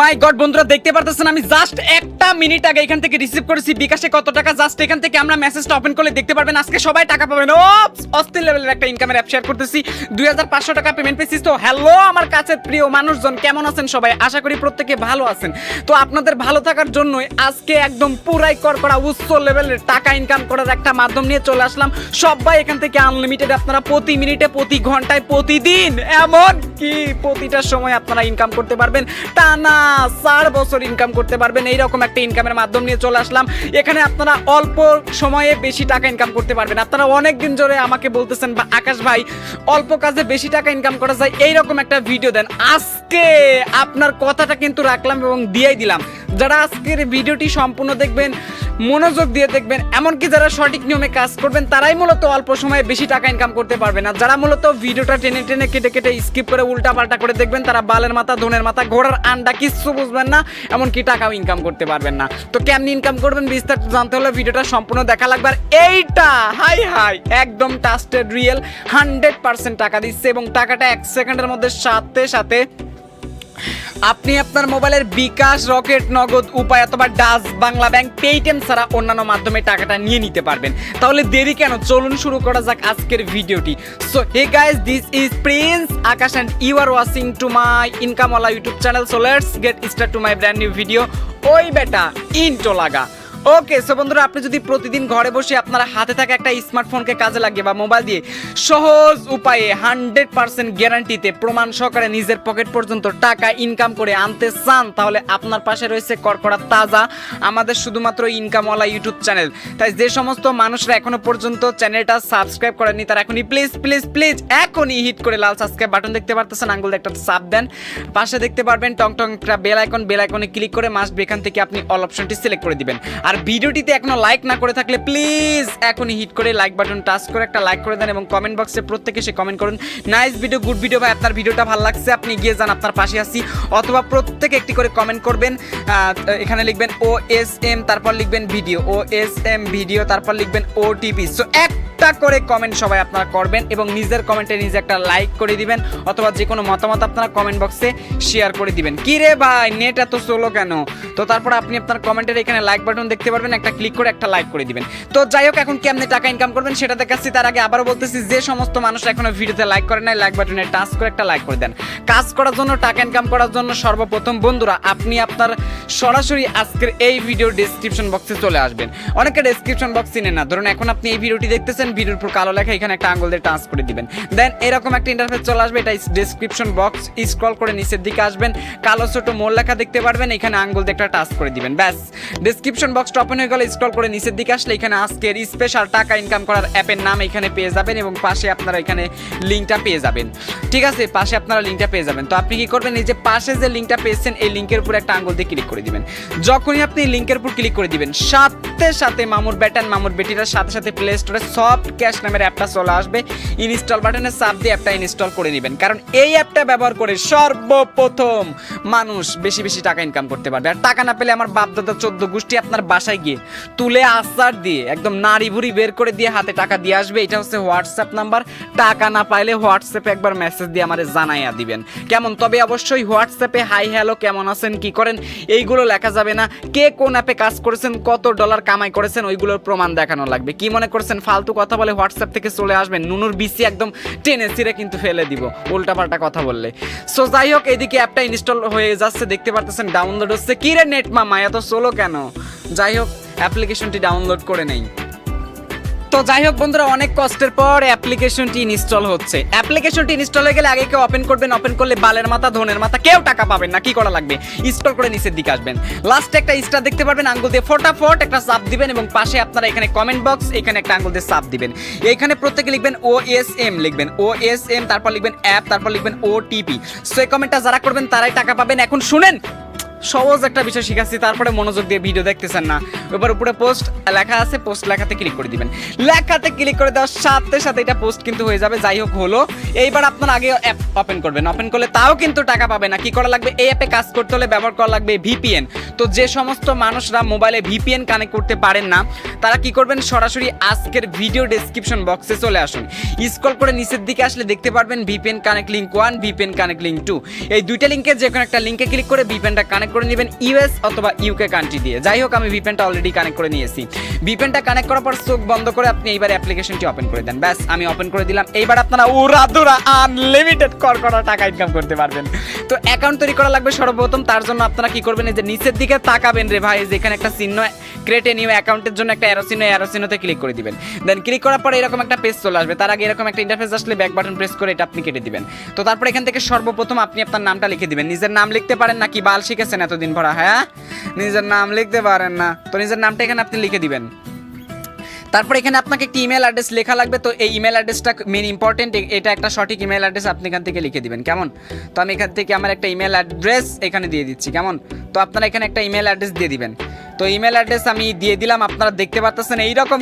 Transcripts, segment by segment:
মাই god বন্ধুরা, দেখতে পারতেছেন আমি জাস্ট একটা মিনিট আগে এখান থেকে রিসিভ করেছি বিকাশে কত টাকা। জাস্ট এখান থেকে আমরা মেসেজটা ওপেন করলে দেখতে পারবেন আজকে সবাই টাকা পাবেন। অস্থির লেভেলের একটা ইনকামের অ্যাপ শেয়ার করতেছি। 2500 টাকা পেমেন্ট পেয়েছি। তো হ্যালো আমার কাছে প্রিয় মানুষজন, কেমন আছেন সবাই? আশা করি প্রত্যেকে ভালো আছেন। তো আপনাদের ভালো থাকার জন্যই আজকে একদম পুরাই করা উচ্চ লেভেলের টাকা ইনকাম করার একটা মাধ্যম নিয়ে চলে আসলাম। সবাই এখান থেকে আনলিমিটেড আপনারা প্রতি মিনিটে, প্রতি ঘন্টায়, প্রতিদিন, এমন কি প্রতিটা সময় আপনারা ইনকাম করতে পারবেন। টানা 4 বছর ইনকাম করতে পারবেন। এইরকম একটা ইনকামের মাধ্যম নিয়ে চলে আসলাম। এখানে আপনারা অল্প সময়ে বেশি টাকা ইনকাম করতে পারবেন। আপনারা অনেক দিন ধরে আমাকে বলতেছেন বা আকাশ ভাই অল্প কাজে বেশি টাকা ইনকাম করা যায়, এইরকম একটা ভিডিও দেন। আজকে আপনার কথাটা কিন্তু রাখলাম এবং দিয়েই দিলাম। যারা আজকের ভিডিওটি সম্পূর্ণ দেখবেন, মনোযোগ দিয়ে দেখবেন, এমনকি যারা সঠিক নিয়মে কাজ করবেন, তারাই মূলত অল্প সময়ে বেশি টাকা ইনকাম করতে পারবেন। আর যারা মূলত ভিডিওটা টেনে টেনে কেটে কেটে স্কিপ করে উল্টা পাল্টা করে দেখবেন, তারা বালের মাথা, ধনের মাথা, ঘোড়ার আন্ডা কিচ্ছু বুঝবেন না, এমনকি টাকাও ইনকাম করতে পারবেন না। তো কেমনি ইনকাম করবেন বিস্তারিত জানতে হলে ভিডিওটা সম্পূর্ণ দেখা লাগবে। আর এইটা হাই হাই একদম ট্রাস্টেড, রিয়েল, 100% টাকা দিচ্ছে এবং টাকাটা 1 সেকেন্ডের মধ্যে সাথে সাথে আপনি আপনার মোবাইলের বিকাশ, রকেট, নগদ উপায় অথবা ডাস, বাংলা ব্যাংক, পেটিএম ছাড়া অন্যান্য মাধ্যমে টাকাটা নিয়ে নিতে পারবেন। তাহলে দেরি কেন, চলুন শুরু করা যাক আজকের ভিডিওটি। So hey guys, this is Prince Akash and you are watching to my income wala YouTube channel. So let's get start to my brand new video. ওই বেটা ইন্ট্রো লাগা। ওকে, সো বন্ধুরা, আপনি যদি প্রতিদিন ঘরে বসে আপনারা হাতে থাকা একটা স্মার্টফোনকে কাজে লাগিয়ে বা মোবাইল দিয়ে সহজ উপায়ে 100% গ্যারান্টিতে প্রমাণ সহকারে নিজের পকেট পর্যন্ত টাকা ইনকাম করে আনতে চান, তাহলে আপনার পাশে রয়েছে করকরা তাজা আমাদের শুধুমাত্র ইনকামওয়ালা ইউটিউব চ্যানেল। তাই যে সমস্ত মানুষরা এখনো পর্যন্ত চ্যানেলটা সাবস্ক্রাইব করেননি, তারা এখনই প্লিজ প্লিজ প্লিজ এখনই হিট করে লাল সাবস্ক্রাইব বাটন দেখতে পারতেছেন, আঙ্গুল একটা চাপ দেন, পাশে দেখতে পারবেন টং টং একটা বেল আইকনে ক্লিক করে মাস্ট এখান থেকে আপনি অল অপশনটি সিলেক্ট করে দিবেন। আর ভিডিওটিতে এখনো লাইক না করে থাকলে প্লিজ এখনই হিট করে লাইক বাটন টাচ করে একটা লাইক করে দেন এবং কমেন্ট বক্সে প্রত্যেকে সে কমেন্ট করুন নাইস ভিডিও, গুড ভিডিও, ভাই আপনার ভিডিওটা ভালো লাগছে, আপনি গিয়ে যান, আপনার পাশে আছি। অথবা প্রত্যেকে একটি করে কমেন্ট করবেন, এখানে লিখবেন OSM, তারপর লিখবেন ভিডিও, OSM ভিডিও, তারপর লিখবেন OTP। সো একটা করে কমেন্ট সবাই আপনারা করবেন এবং নিজের কমেন্টে নিজে একটা লাইক করে দিবেন অথবা যে কোনো মতামত আপনারা কমেন্ট বক্সে শেয়ার করে দিবেন। কি রে ভাই নেট এত স্লো কেন? তো তারপর আপনি আপনার কমেন্টের এখানে লাইক বাটন দেখতে পারবেন, একটা ক্লিক করে একটা লাইক করে দিবেন। তো যাই হোক, এখন কেমনে টাকা ইনকাম করবেন সেটা দেখাচ্ছি। তার আগে আবারও বলতেছি, যে সমস্ত মানুষ এখনো ভিডিওতে লাইক করে নাই, লাইক বাটনে টাচ করে একটা লাইক করে দেন। কাজ করার জন্য, টাকা ইনকাম করার জন্য সর্বপ্রথম বন্ধুরা আপনি আপনার সরাসরি আজকের এই ভিডিও ডেসক্রিপশন বক্সে চলে আসবেন। অনেকে ডেসক্রিপশন বক্স চিনে না, ধরুন এখন আপনি এই ভিডিওটি দেখতেছেন, ভিডিওর উপর কালো লেখা, এখানে একটা আঙ্গুল দিয়ে টাচ করে দিবেন। দেন এরকম একটা ইন্টারফেস চলে আসবে, এটা ডেসক্রিপশন বক্স, স্ক্রল করে নিচের দিকে আসবেন, কালো ছোট মোর লেখা দেখতে পারবেন, এখানে আঙ্গুল দিয়ে একটা টাচ করে দিবেন। ব্যাস, ডেসক্রিপশন বক্সটা ওপেন হয়ে গেলে স্ক্রল করে নিচের দিকে আসলে এখানে আজকের স্পেশাল টাকা ইনকাম করার অ্যাপের নাম এখানে পেয়ে যাবেন এবং পাশে আপনারা এখানে লিঙ্কটা পেয়ে যাবেন। ঠিক আছে, পাশে আপনারা লিঙ্কটা পেয়ে যাবেন। তো আপনি কি করবেন, এই যে পাশে যে লিঙ্কটা পেয়েছেন এই লিঙ্কের উপর একটা আঙ্গুল দিয়ে ক্লিক করে দিবেন। যখনই আপনি লিঙ্কের উপর ক্লিক করে দিবেন, সাথে সাথে মামুর ব্যাটান মামুর বেটিটার সাথে সাথে প্লে স্টোরে সফট ক্যাশ নামের অ্যাপটা চলে আসবে। ইনস্টল বাটনে চাপ দিয়ে অ্যাপটা ইনস্টল করে নেবেন, কারণ এই অ্যাপটা ব্যবহার করে সর্বপ্রথম মানুষ বেশি বেশি টাকা ইনকাম করতে পারবে। আর টাকা না পেলে আমার বাপদাদা 14 গোষ্ঠী আপনার বাসায় গিয়ে তুলে আচার দিয়ে একদম নাড়ি ভুড়ি বের করে দিয়ে হাতে টাকা দিয়ে আসবে। এটা হচ্ছে হোয়াটসঅ্যাপ নাম্বার। টাকা না পাইলে হোয়াটসঅ্যাপে একবার মেসেজ দিয়ে আমারে জানাইয়া দিবেন কেমন। তবে অবশ্যই হোয়াটসঅ্যাপে হাই হ্যালো কেমন আছেন, কি করেন, এইগুলো লেখা যাবে না। কে কোন অ্যাপে কাজ করেছেন, কত ডলার কামাই করেছেন, ওইগুলোর প্রমাণ দেখানো লাগবে। কি মনে করছেন ফালতু কথা বলে হোয়াটসঅ্যাপ থেকে চলে আসবেন, নুনুর বিসি একদম টেনে ছিঁড়ে কিন্তু ফেলে দিব উল্টাপাল্টা কথা বললে। সো যাই হোক, এইদিকে অ্যাপটা ইনস্টল হয়ে যাচ্ছে, দেখতে পারতেছেন ডাউনলোড হচ্ছে। কি রে নেট মামা এত স্লো কেন? যাই হোক, অ্যাপ্লিকেশনটি ডাউনলোড করে নেই। তো যাই হোক বন্ধুরা, অনেক কষ্টের পর অ্যাপ্লিকেশনটি ইনস্টল হচ্ছে। অ্যাপ্লিকেশনটি ইনস্টল হয়ে গেলে আগে কেউ ওপেন করবেন, ওপেন করলে বালের মাথা, ধনের মাথা, কেউ টাকা পাবেন না। কি করা লাগবে, স্ক্রল করে নিচের দিকে আসবেন, লাস্টে একটা স্টার দেখতে পারবেন, আঙ্গুল দিয়ে ফটাফট একটা চাপ দিবেন এবং পাশে আপনারা এখানে কমেন্ট বক্স, এখানে একটা আঙ্গুল দিয়ে চাপ দিবেন। এইখানে প্রত্যেকে লিখবেন OSM, লিখবেন OSM, তারপর লিখবেন অ্যাপ, তারপর লিখবেন OTP। সো এই কমেন্টটা যারা করবেন তারাই টাকা পাবেন। এখন শুনেন, সহজ একটা বিষয় শিখাচ্ছি, তারপরে মনোযোগ দিয়ে ভিডিও দেখতেছেন না। এবার উপরে পোস্ট লেখা আছে, পোস্ট লেখাতে ক্লিক করে দিবেন। লেখাতে ক্লিক করে দেওয়ার সাথে সাথে এটা পোস্ট কিন্তু হয়ে যাবে। যাই হোক হলো, এইবার আপনার আগে অ্যাপ ওপেন করবেন, ওপেন করলে তাও কিন্তু টাকা পাবে না। কি করা লাগবে, এই অ্যাপে কাজ করতে হলে ব্যবহার করা লাগবে VPN। তো যে সমস্ত মানুষরা মোবাইলে VPN কানেক্ট করতে পারেন না, তারা কি করবেন, সরাসরি আজকের ভিডিও ডেসক্রিপশন বক্সে চলে আসুন। স্ক্রল করে নিচের দিকে আসলে দেখতে পারবেন VPN connect link 1, VPN connect link 2। এই দুইটা লিঙ্কের যে কোনো একটা লিঙ্কে ক্লিক করে VPNটা কানেক্ট কানেক্ট করে নেবেন ইউএস অথবা ইউকে কান্ট্রি দিয়ে। যাই হোক আমি ভিপিএনটা অলরেডি কানেক্ট করে নিয়েছি। ভিপিএনটা কানেক্ট করার পর চোখ বন্ধ করে আপনি এইবার অ্যাপ্লিকেশনটি ওপেন করে দেন। ব্যাস আমি ওপেন করে দিলাম। এইবার আপনারা উড়াধুরা আনলিমিটেড করা টাকা ইনকাম করতে পারবেন। তো অ্যাকাউন্ট তৈরি করা লাগবে সর্বপ্রথম। তার জন্য আপনারা কি করবেন, এই যে নিচের দিকে তাকাবেন রে ভাই, যেখানে একটা চিহ্ন ক্রিয়েট এ নিউ অ্যাকাউন্টের জন্য একটা অ্যারো চিহ্নতে ক্লিক করে দিবেন। দেন ক্লিক করার পরে এরকম একটা পেজ চলে আসবে। তার আগে এরকম একটা ইন্টারফেস আসলে ব্যাক বাটন প্রেস করে এটা আপনি কেটে দিবেন। তো তারপর এখান থেকে সর্বপ্রথম আপনি আপনার নামটা লিখে দিবেন। নিজের নাম লিখতে পারেন নাকি বাল শিখেছেন এতদিন ভরা? হ্যাঁ, নিজের নাম লিখতে পারেন না তো নিজের নামটা এখানে আপনি লিখে দিবেন। তারপর এখানে আপনাকে একটি ইমেল অ্যাড্রেস লেখা লাগবে। তো এই ইমেল অ্যাড্রেসটা মেন ইম্পর্টেন্ট, এটা একটা সঠিক ইমেল অ্যাড্রেস আপনি এখান থেকে লিখে দিবেন। কেমন? তো আমি এখান থেকে আমার একটা ইমেল অ্যাড্রেস এখানে দিয়ে দিচ্ছি। কেমন? তো আপনারা এখানে একটা ইমেল অ্যাড্রেস দিয়ে দিবেন। তো ইমেল অ্যাড্রেস আমি দিয়ে দিলাম। আপনারা দেখতে পাচ্ছেন এইরকম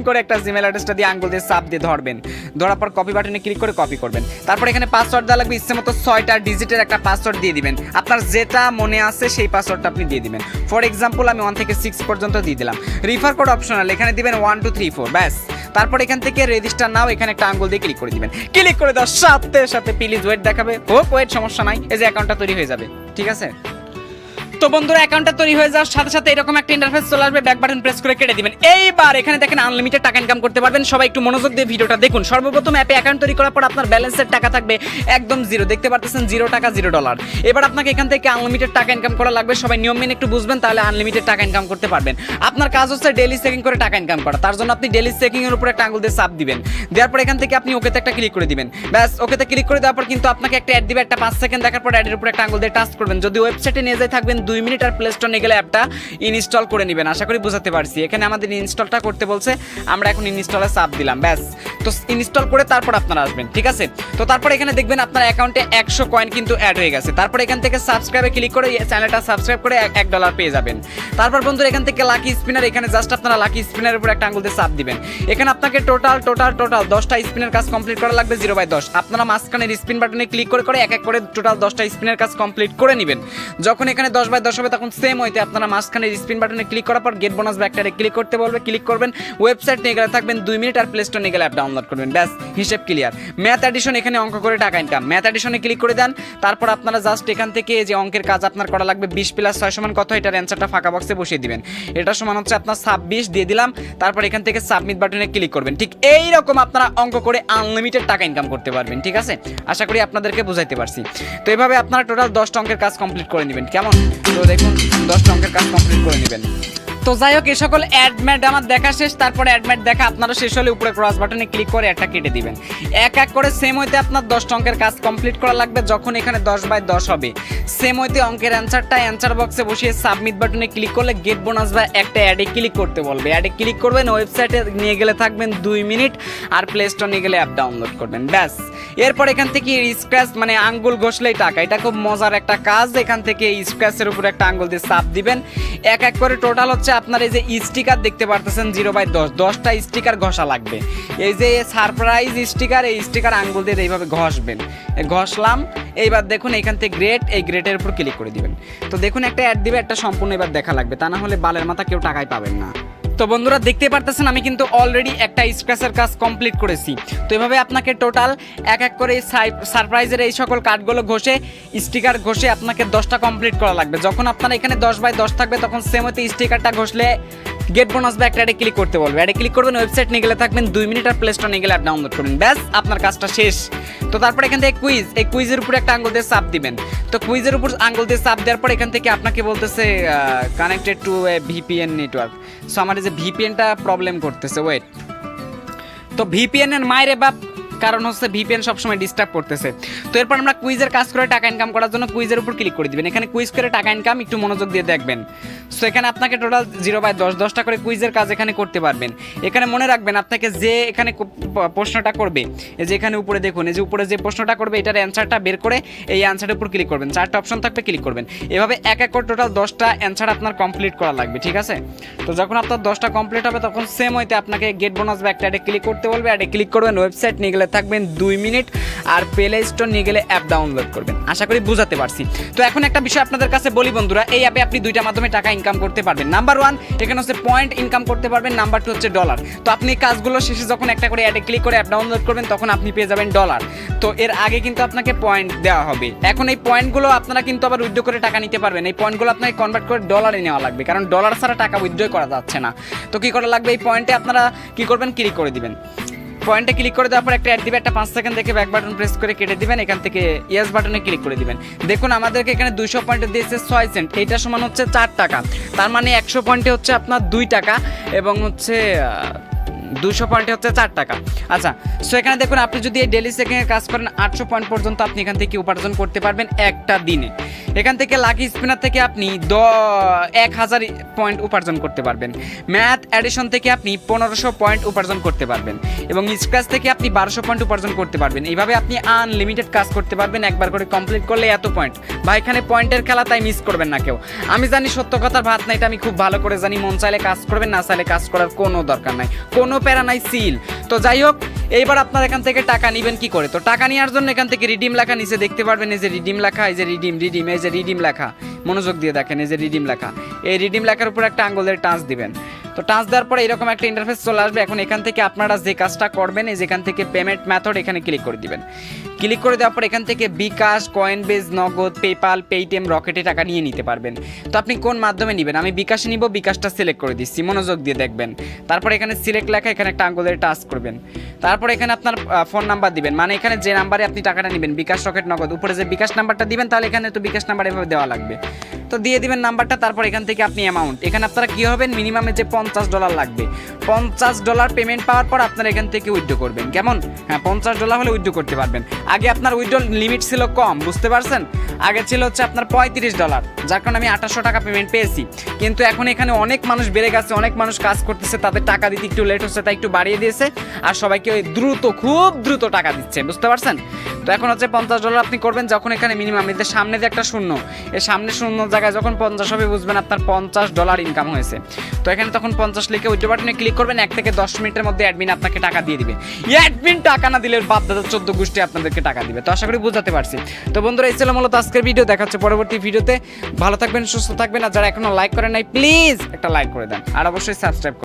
করে একটা জিমেল অ্যাড্রেসটা দিয়ে আঙ্গুল দিয়ে চাপ দিয়ে ধরবেন। ধরার পর কপি বাটনে ক্লিক করে কপি করবেন। তারপর এখানে পাসওয়ার্ড দেওয়া লাগবে ইচ্ছে মতো 6টা ডিজিটের একটা পাসওয়ার্ড দিয়ে দিবেন। আপনার যেটা মনে আছে সেই পাসওয়ার্ডটা আপনি দিয়ে দিবেন। ফর এক্সাম্পল আমি 1 থেকে 6 পর্যন্ত দিয়ে দিলাম। রিফার কোড অপশনাল, এখানে দিবেন 1 2 3 4 ব্যাস। তারপর এখান থেকে রেজিস্টার নাও, এখানে একটা আঙ্গুল দিয়ে ক্লিক করে দিবেন। ক্লিক করে দেওয়ার সাথে প্লিজ ওয়েট দেখাবে। ওয়েট, সমস্যা নাই, এই যে অ্যাকাউন্টটা তৈরি হয়ে যাবে। ঠিক আছে? তো বন্ধুরা অ্যাকাউন্টটা তৈরি হয়ে যাওয়ার সাথে এরকম একটা ইন্টারফেস চলে আসবে। ব্যাক বাটন প্রেস করে কেটে দিবেন। এইবার এখানে দেখেন আনলিমিটেড টাকা ইনকাম করতে পারবেন। সবাই একটু মনোযোগ দিয়ে ভিডিওটা দেখুন। সর্বপ্রথম অ্যাপে অ্যাকাউন্ট তৈরি করার পর আপনার ব্যালেন্সের টাকা থাকবে একদম জিরো। দেখতে পাচ্ছেন 0 টাকা $0। এবার আপনাকে এখান থেকে আনলিমিটেড টাকা ইনকাম করা লাগবে। সবাই নিয়ম মেনে একটু বুঝবেন, তাহলে আনলিমিটেড টাকা ইনকাম করতে পারবেন। আপনার কাজ হচ্ছে ডেইলি চেকিং করে টাকা ইনকাম করা। তার জন্য আপনি ডেইলি চেকিং এর উপর একটা আঙ্গুল দিয়ে চাপ দিবেন। দেওয়ার পর এখান থেকে আপনি ওকেতে একটা ক্লিক করে দিবেন। ব্যাস, ওকেতে ক্লিক করে দেওয়ার পর কিন্তু আপনাকে একটা অ্যাড দিবে। একটা 5 সেকেন্ড দেখার পর অ্যাডের উপর একটা আঙ্গুল দিয়ে টাচ করবেন। যদি ওয়েবসাইটে নিয়ে যায় থাকবেন 2 মিনিট, আর প্লে স্টোরে গেলে অ্যাপটা ইনস্টল করে নেবেন। আশা করি বুঝাতে পারছি। এখানে আমাদের ইনস্টলটা করতে বলছে, আমরা এখন ইনস্টলে চাপ দিলাম। ব্যাস, তো ইনস্টল করে তারপর আপনারা আসবেন। ঠিক আছে? তো তারপর এখানে দেখবেন আপনার অ্যাকাউন্টে 100 কয়েন কিন্তু অ্যাড হয়ে গেছে। তারপর এখান থেকে সাবস্ক্রাইবে ক্লিক করে চ্যানেলটা সাবস্ক্রাইব করে $1 পেয়ে যাবেন। তারপর বন্ধুরা এখান থেকে লাকি স্পিনার, এখানে জাস্ট আপনারা লাকি স্পিনারের উপর একটা আঙ্গুল দিয়ে চাপ দিবেন। এখানে আপনাকে টোটাল 10টা স্পিনের কাজ কমপ্লিট করা লাগবে 0/10। আপনারা মাঝখানের স্পিন বাটনে ক্লিক করে এক করে টোটাল 10টা স্পিনের কাজ কমপ্লিট করে নেবেন। যখন এখানে 10/10 হবে তখন সেম হইতে আপনারা মাঝখানের স্পিন বাটনে ক্লিক করার পর গেট বোনাস ব্যাকটারে ক্লিক করতে বলবে। ক্লিক করবেন, ওয়েবসাইট নিয়ে গেলে থাকবেন 2 মিনিট, আর প্লে স্টোরে নিয়ে গেলে অ্যাপ ডাউনলোড করবেন। ব্যাস, হিসেব ক্লিয়ার। ম্যাথ অ্যাডিশন, এখানে অঙ্ক করে টাকা ইনকাম। ম্যাথ অ্যাডিশনে ক্লিক করে দেন। তারপর আপনারা জাস্ট এখান থেকে যে অঙ্কের কাজ আপনার করা লাগবে 20 + 6 সমান কত, এটার অ্যান্সারটা ফাঁকা বক্সে বসিয়ে দিবেন। এটা সমান হচ্ছে আপনার 26 দিয়ে দিলাম। তারপর এখান থেকে সাবমিট বাটনে ক্লিক করবেন। ঠিক এইরকম আপনারা অঙ্ক করে আনলিমিটেড টাকা ইনকাম করতে পারবেন। ঠিক আছে? আশা করি আপনাদেরকে বুঝাইতে পারছি। তো এভাবে আপনারা টোটাল 10টা অঙ্কের কাজ কমপ্লিট করে নেবেন। কেমন? তো দেখুন 10টা অঙ্কের কাজ কমপ্লিট করে নেবেন। তো যাই হোক, এই সকল অ্যাডম্যাড আমার দেখা শেষ। তারপরে অ্যাডম্যাড দেখা আপনারও শেষ হলে উপরে ক্রস বাটনে ক্লিক করে একটা কেটে দিবেন। এক করে সেম হইতে আপনার 10টা অঙ্কের কাজ কমপ্লিট করা লাগবে। যখন এখানে 10/10 হবে সেম হইতে অঙ্কের অ্যান্সারটা অ্যান্সার বক্সে বসিয়ে সাবমিট বাটনে ক্লিক করলে গেট বোনাস বা একটা অ্যাডে ক্লিক করতে বলবে। অ্যাডে ক্লিক করবেন, ওয়েবসাইটে নিয়ে গেলে থাকবেন 2 মিনিট, আর প্লে স্টোর নিয়ে গেলে অ্যাপ ডাউনলোড করবেন। ব্যাস, এরপর এখান থেকে স্ক্র্যাচ মানে আঙ্গুল ঘষলেই টাকা। এটা খুব মজার একটা কাজ। এখান থেকে স্ক্র্যাচের উপর একটা আঙ্গুল দিয়ে চাপ দিবেন। এক করে টোটাল হচ্ছে আপনার এই যে স্টিকার দেখতে পারতেছেন 0/10, 10টা স্টিকার ঘষা লাগবে। এই যে সারপ্রাইজ স্টিকার, এই স্টিকার আঙ্গুল দিয়ে এইভাবে ঘষবেন। ঘষলাম। এইবার দেখুন এখান থেকে গ্রেট, এই গ্রেটের উপর ক্লিক করে দিবেন। তো দেখুন একটা অ্যাড দিবে, একটা সম্পূর্ণ এবার দেখা লাগবে, তা না হলে বালের মাথা কেউ টাকাই পাবেন না। তো বন্ধুরা দেখতে পারতেছেন আমি কিন্তু অলরেডি একটা স্ক্র্যাচের কাজ কমপ্লিট করেছি। তো এভাবে আপনাকে টোটাল এক করে সারপ্রাইজের এই সকল কার্ডগুলো ঘষে স্টিকার ঘষে আপনাকে 10টা কমপ্লিট করা লাগবে। যখন আপনার এখানে 10/10 থাকবে তখন সেম হতে স্টিকারটা ঘষলে গেট বোনাস বা একটা অ্যাডে ক্লিক করতে বলবে। অ্যাডে ক্লিক করবেন, ওয়েবসাইট নিয়ে গেলে থাকবেন 2 মিনিট, আর প্লে স্টোর নিয়ে গেলে অ্যাপ ডাউনলোড করবেন। ব্যাস, আপনার কাজটা শেষ। তো তারপর এখান থেকে কুইজ, এই কুইজের উপর একটা আঙ্গুল দিয়ে চাপ দিবেন। তো কুইজের উপর আঙ্গুল দিয়ে চাপ দেওয়ার পর এখান থেকে আপনাকে বলতেছে connected to A VPN network. So আমার এই যে ভিপিএনটা প্রবলেম করতেছে, ওয়েট। তো ভিপিএন এর মায়ের বাপ, কারণ হচ্ছে ভিপিএন সবসময় ডিস্টার্ব করতেছে। তো এরপর আমরা কুইজের কাজ করে টাকা ইনকাম করার জন্য কুইজের উপর ক্লিক করে দিবেন। এখানে কুইজ করে টাকা ইনকাম, একটু মনোযোগ দিয়ে দেখবেন। সো এখানে আপনাকে টোটাল 0/10, 10টা করে কুইজের কাজ এখানে করতে পারবেন। এখানে মনে রাখবেন আপনাকে যে এখানে প্রশ্নটা করবে, এই যে এখানে উপরে দেখুন, এই যে উপরে যে প্রশ্নটা করবে এটার অ্যান্সারটা বের করে এই অ্যান্সারের উপর ক্লিক করবেন। 4টা অপশন থাকবে, ক্লিক করবেন। এভাবে এক করে টোটাল 10টা অ্যান্সার আপনার কমপ্লিট করা লাগবে। ঠিক আছে? তো যখন আপনার 10টা কমপ্লিট হবে তখন সেম হইতে আপনাকে গেট বোনাস বা একটা অ্যাডে ক্লিক করতে বলবে। অ্যাডে ক্লিক করবেন, ওয়েবসাইট নিয়ে গেলে থাকবেন 2 মিনিট, আর প্লে স্টোর নিয়ে গেলে অ্যাপ ডাউনলোড করবেন। আশা করি বুঝাতে পারছি। তো এখন একটা বিষয় আপনাদের কাছে বলি বন্ধুরা, এই অ্যাপে আপনি দুইটা মাধ্যমে টাকা ইনকাম করতে পারবেন। নাম্বার 1 এখানে হচ্ছে পয়েন্ট ইনকাম করতে পারবেন, নাম্বার 2 হচ্ছে ডলার। তো আপনি কাজগুলো শেষে যখন একটা করে অ্যাডে ক্লিক করে অ্যাপ ডাউনলোড করবেন তখন আপনি পেয়ে যাবেন ডলার। তো এর আগে কিন্তু আপনাকে পয়েন্ট দেওয়া হবে। এখন এই পয়েন্টগুলো আপনারা কিন্তু আবার উইথড্র করে টাকা নিতে পারবেন। এই পয়েন্টগুলো আপনাকে কনভার্ট করে ডলারে নেওয়া লাগবে, কারণ ডলার ছাড়া টাকা উইথড্র করা যাচ্ছে না। তো কি করা লাগবে, এই পয়েন্টে আপনারা কি করবেন, ক্লিক করে দিবেন। পয়েন্টে ক্লিক করে দেওয়ার পর একটা অ্যাড দিবে, একটা 5 সেকেন্ড দেখে ব্যাক বাটন প্রেস করে কেটে দিবেন। এখান থেকে ইয়েস বাটনে ক্লিক করে দিবেন। দেখুন আমাদেরকে এখানে 200 পয়েন্টে দিয়েছে 6 সেন্ট, এইটা সমান হচ্ছে 4 টাকা। তার মানে 100 পয়েন্টে হচ্ছে আপনার 2 টাকা এবং হচ্ছে 200 পয়েন্টে হচ্ছে 4 টাকা। আচ্ছা, সো এখানে দেখুন আপনি যদি এই ডেলি সেকেন্ডের কাজ করেন 800 পয়েন্ট পর্যন্ত আপনি এখান থেকে উপার্জন করতে পারবেন একটা দিনে। এখান থেকে লাকি স্পিনার থেকে আপনি 1000 পয়েন্ট উপার্জন করতে পারবেন। ম্যাথ অ্যাডিশন থেকে আপনি 1500 পয়েন্ট উপার্জন করতে পারবেন এবং স্ক্র্যাচ থেকে আপনি 1200 পয়েন্ট উপার্জন করতে পারবেন। এইভাবে আপনি আনলিমিটেড কাজ করতে পারবেন, একবার করে কমপ্লিট করলে এত পয়েন্ট। বা এখানে পয়েন্টের খেলা, তাই মিস করবেন না কেউ। আমি জানি সত্য কথার ভাত না, এটা আমি খুব ভালো করে জানি। মন চাইলে কাজ করবেন, না চাইলে কাজ করার কোনো দরকার নাই, কোনো প্যারা নাই, সিল। তো যাই হোক, এইবার আপনার এখান থেকে টাকা নেবেন কি করে। তো টাকা নেওয়ার জন্য এখান থেকে রিডিম লেখা নিচে দেখতে পারবেন, এই যে রিডিম লেখা, এই যে রিডিম, এই যে রিডিম লেখা, মনোযোগ দিয়ে দেখেন, এই যে রিডিম লেখা। এই রিডিম লেখার উপর একটা আঙ্গুলের টাচ দিবেন। তো টাচ দেওয়ার পরে এরকম একটা ইন্টারফেস চলে আসবে। এখন এখান থেকে আপনারা যে কাজটা করবেন, এই যেখান থেকে পেমেন্ট মেথড এখানে ক্লিক করে দিবেন। ক্লিক করে দেওয়ার পর এখান থেকে বিকাশ, কয়েনবেজ, নগদ, পেপাল, পেটিএম, রকেটে টাকা নিয়ে নিতে পারবেন। তো আপনি কোন মাধ্যমে নেবেন, আমি বিকাশে নিব, বিকাশটা সিলেক্ট করে দিচ্ছি, মনোযোগ দিয়ে দেখবেন। তারপর এখানে সিলেক্ট লেখা, এখানে একটা আঙ্গুলের টাচ করবেন। তারপর এখানে আপনার ফোন নাম্বার দিবেন, মানে এখানে যে নাম্বারে আপনি টাকাটা নেবেন, বিকাশ, রকেট, নগদ, উপরে যে বিকাশ নাম্বারটা দিবেন, তাহলে এখানে তো বিকাশ নাম্বার এভাবে দেওয়া লাগবে। তো দিয়ে দিবেন নাম্বারটা। তারপর এখান থেকে আপনি অ্যামাউন্ট, এখানে আপনারা কী হবেন, মিনিমামে যে $50 লাগবে, $50 পেমেন্ট পাওয়ার পর আপনারা এখান থেকে উইথড্র করবেন। কেমন? হ্যাঁ, $50 হলে উইথড্র করতে পারবেন। আগে আপনার উইথড্র লিমিট ছিল কম, বুঝতে পারছেন? আগে ছিল হচ্ছে আপনার $35, যার কারণে আমি 2800 টাকা পেমেন্ট পেয়েছি। কিন্তু এখন এখানে অনেক মানুষ বেড়ে গেছে, অনেক মানুষ কাজ করতেছে, তাদের টাকা দিতে একটু লেট হচ্ছে, তাই একটু বাড়িয়ে দিয়েছে। আর সবাইকে ওই দ্রুত, খুব দ্রুত টাকা দিচ্ছে, বুঝতে পারছেন? তো এখন হচ্ছে $50 আপনি করবেন। যখন এখানে মিনিমাম এদের সামনে যে একটা শূন্য, এই সামনে শূন্য জায়গায় যখন 50 হবে, বুঝবেন আপনার $50 ইনকাম হয়েছে। তো এখানে তখন 50 লিখে উইথড্র বাটনে ক্লিক করবেন। 1 থেকে 10 মিনিটের মধ্যে অ্যাডমিন আপনাকে টাকা দিয়ে দিবে। অ্যাডমিন টাকা না দিলে বাপ দাদা 14 গোষ্ঠী আপনাদেরকে টাকা দিবে। তো আশা করি বুঝাতে পারছি। তো বন্ধুরা, এই ছিল মূলত আজকের ভিডিও। দেখাচ্ছে পরবর্তী ভিডিওতে। ভালো থাকবেন, সুস্থ থাকবেন। আর যারা এখনো লাইক করেন নাই, প্লিজ একটা লাইক করে দেন, আর অবশ্যই সাবস্ক্রাইব